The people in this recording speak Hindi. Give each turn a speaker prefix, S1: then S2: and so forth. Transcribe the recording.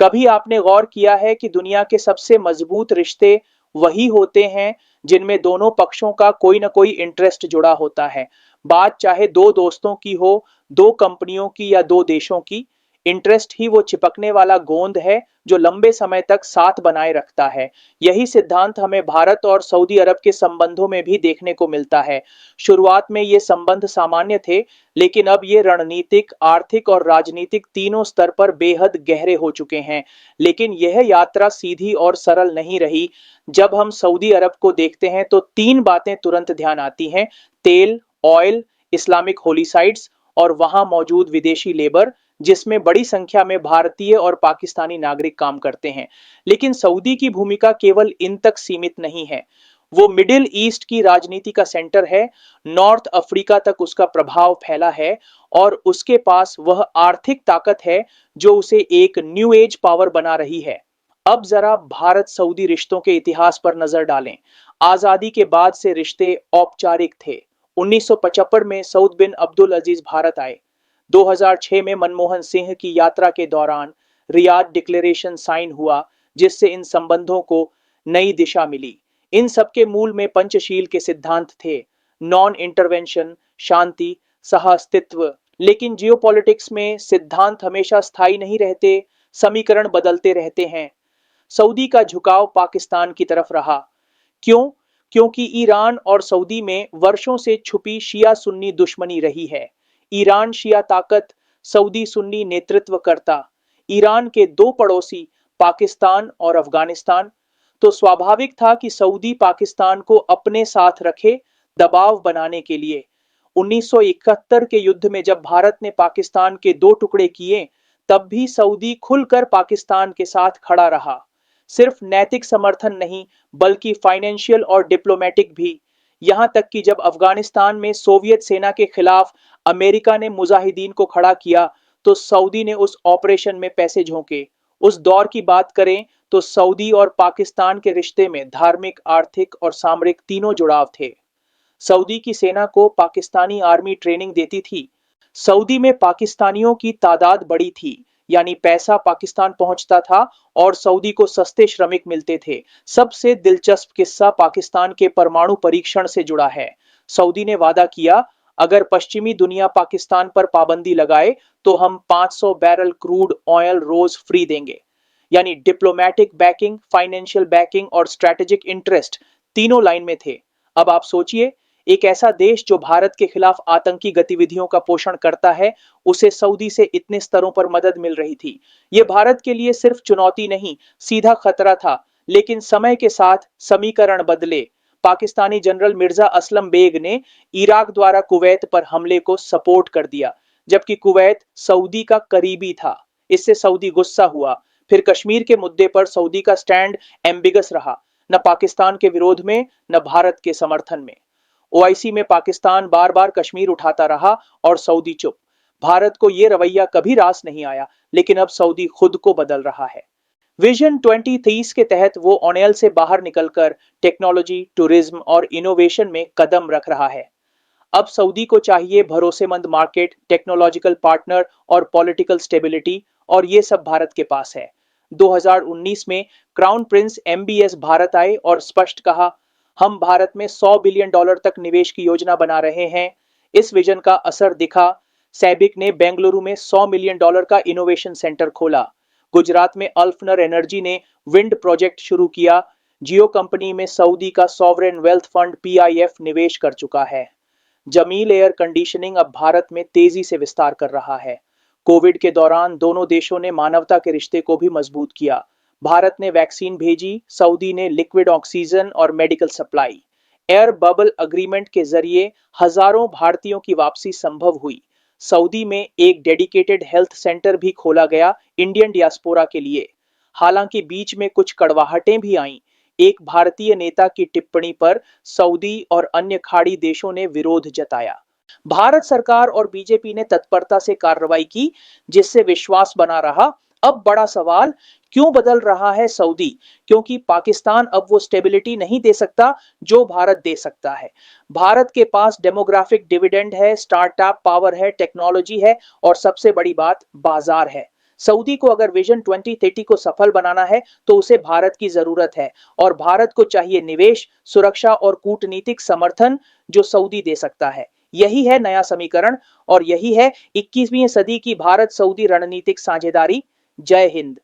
S1: कभी आपने गौर किया है कि दुनिया के सबसे मजबूत रिश्ते वही होते हैं जिनमें दोनों पक्षों का कोई ना कोई इंटरेस्ट जुड़ा होता है। बात चाहे दो दोस्तों की हो, दो कंपनियों की या दो देशों की, इंटरेस्ट ही वो चिपकने वाला गोंद है जो लंबे समय तक साथ बनाए रखता है। यही सिद्धांत हमें भारत और सऊदी अरब के संबंधों में भी देखने को मिलता है। शुरुआत में ये संबंध सामान्य थे, लेकिन अब ये रणनीतिक, आर्थिक और राजनीतिक तीनों स्तर पर बेहद गहरे हो चुके हैं। लेकिन यह यात्रा सीधी और सरल नहीं रही। जब हम सऊदी अरब को देखते हैं तो तीन बातें तुरंत ध्यान आती हैं: तेल, ऑयल, इस्लामिक होली साइट्स और वहां मौजूद विदेशी लेबर, जिसमें बड़ी संख्या में भारतीय और पाकिस्तानी नागरिक काम करते हैं। लेकिन सऊदी की भूमिका केवल इन तक सीमित नहीं है। वो मिडिल ईस्ट की राजनीति का सेंटर है, नॉर्थ अफ्रीका तक उसका प्रभाव फैला है और उसके पास वह आर्थिक ताकत है जो उसे एक न्यू एज पावर बना रही है। अब जरा भारत सऊदी रिश्तों के इतिहास पर नजर डालें। आजादी के बाद से रिश्ते औपचारिक थे। 1975 में सऊद बिन अब्दुल अजीज भारत आए। 2006 में मनमोहन सिंह की यात्रा के दौरान रियाद डिक्लेरेशन साइन हुआ, जिससे इन संबंधों को नई दिशा मिली। इन सबके मूल में पंचशील के सिद्धांत थे: नॉन इंटरवेंशन, शांति, सह-अस्तित्व। लेकिन जियोपॉलिटिक्स में सिद्धांत हमेशा स्थायी नहीं रहते, समीकरण बदलते रहते हैं। सऊदी का झुकाव पाकिस्तान की तरफ रहा। क्यों? क्योंकि ईरान और सऊदी में वर्षों से छुपी शिया सुन्नी दुश्मनी रही है। ईरान शिया ताकत, सऊदी सुन्नी नेतृत्वकर्ता। ईरान के दो पड़ोसी, पाकिस्तान और अफगानिस्तान। तो स्वाभाविक था कि सऊदी पाकिस्तान को अपने साथ रखे, दबाव बनाने के लिए। 1971 के युद्ध में जब भारत ने पाकिस्तान के दो टुकड़े किए, तब भी सऊदी खुलकर पाकिस्तान के साथ खड़ा रहा। सिर्फ नैतिक समर्थन नहीं, बल्कि फाइनेंशियल और डिप्लोमेटिक भी। यहां तक कि जब अफगानिस्तान में सोवियत सेना के खिलाफ अमेरिका ने मुजाहिदीन को खड़ा किया, तो सऊदी ने उस ऑपरेशन में पैसे झोंके। उस दौर की बात करें तो सऊदी और पाकिस्तान के रिश्ते में धार्मिक, आर्थिक और सामरिक तीनों जुड़ाव थे। सऊदी की सेना को पाकिस्तानी आर्मी ट्रेनिंग देती थी। सऊदी में पाकिस्तानियों की तादाद बड़ी थी, यानी पैसा पाकिस्तान पहुंचता था और सऊदी को सस्ते श्रमिक मिलते थे। सबसे दिलचस्प किस्सा पाकिस्तान के परमाणु परीक्षण से जुड़ा है। सऊदी ने वादा किया, अगर पश्चिमी दुनिया पाकिस्तान पर पाबंदी लगाए तो हम 500 बैरल क्रूड ऑयल रोज फ्री देंगे। यानी डिप्लोमेटिक बैकिंग, फाइनेंशियल बैकिंग और स्ट्रेटेजिक इंटरेस्ट तीनों लाइन में थे। अब आप सोचिए, एक ऐसा देश जो भारत के खिलाफ आतंकी गतिविधियों का पोषण करता है, उसे सऊदी से इतने स्तरों पर मदद मिल रही थी। यह भारत के लिए सिर्फ चुनौती नहीं, सीधा खतरा था। लेकिन समय के साथ समीकरण बदले। पाकिस्तानी जनरल मिर्जा असलम बेग ने इराक द्वारा कुवैत पर हमले को सपोर्ट कर दिया, जबकि कुवैत सऊदी का करीबी था। इससे सऊदी गुस्सा हुआ। फिर कश्मीर के मुद्दे पर सऊदी का स्टैंड एम्बिगस रहा, न पाकिस्तान के विरोध में, न भारत के समर्थन में। ओआईसी में पाकिस्तान बार बार कश्मीर उठाता रहा और सऊदी चुप। भारत को यह रवैया कभी रास नहीं आया, लेकिन अब सऊदी खुद को बदल रहा है। विजन 2030 के तहत वो ओनेल से बाहर निकलकर टेक्नोलॉजी, टूरिज्म और इनोवेशन में कदम रख रहा है। अब सऊदी को चाहिए भरोसेमंद मार्केट, टेक्नोलॉजिकल पार्टनर और पॉलिटिकल स्टेबिलिटी, और ये सब भारत के पास है। 2019 में क्राउन प्रिंस एमबीएस भारत आए और स्पष्ट कहा, हम भारत में $100 बिलियन तक निवेश की योजना बना रहे हैं। इस विजन का असर दिखा। सैबिक ने बेंगलुरु में $100 मिलियन का इनोवेशन सेंटर खोला। गुजरात में अल्फनर एनर्जी ने विंड प्रोजेक्ट शुरू किया। जियो कंपनी में सऊदी का सॉवरेन वेल्थ फंड पीआईएफ निवेश कर चुका है। जमील एयर कंडीशनिंग अब भारत में तेजी से विस्तार कर रहा है। कोविड के दौरान दोनों देशों ने मानवता के रिश्ते को भी मजबूत किया। भारत ने वैक्सीन भेजी, सऊदी ने लिक्विड ऑक्सीजन और medical supply. Air bubble agreement के जरिए हजारों भारतीयों की वापसी संभव हुई। सऊदी में एक डेडिकेटेड हेल्थ सेंटर भी खोला गया इंडियन डियास्पोरा के लिए। हालांकि बीच में कुछ कड़वाहटें भी आईं। एक भारतीय नेता की टिप्पणी पर सऊदी और अन्य खाड़ी देशों ने विरोध जताया। भारत सरकार और बीजेपी ने तत्परता से कार्रवाई की, जिससे विश्वास बना रहा। अब बड़ा सवाल, क्यों बदल रहा है सऊदी? क्योंकि पाकिस्तान अब वो स्टेबिलिटी नहीं दे सकता जो भारत दे सकता है। भारत के पास डेमोग्राफिक डिविडेंड है, स्टार्टअप पावर है, टेक्नोलॉजी है और सबसे बड़ी बात बाजार है। सऊदी को अगर विजन 2030 को सफल बनाना है तो उसे भारत की जरूरत है और भारत को चाहिए निवेश, सुरक्षा और कूटनीतिक समर्थन जो सऊदी दे सकता है। यही है नया समीकरण और यही है 21वीं सदी की भारत सऊदी रणनीतिक साझेदारी। जय हिंद।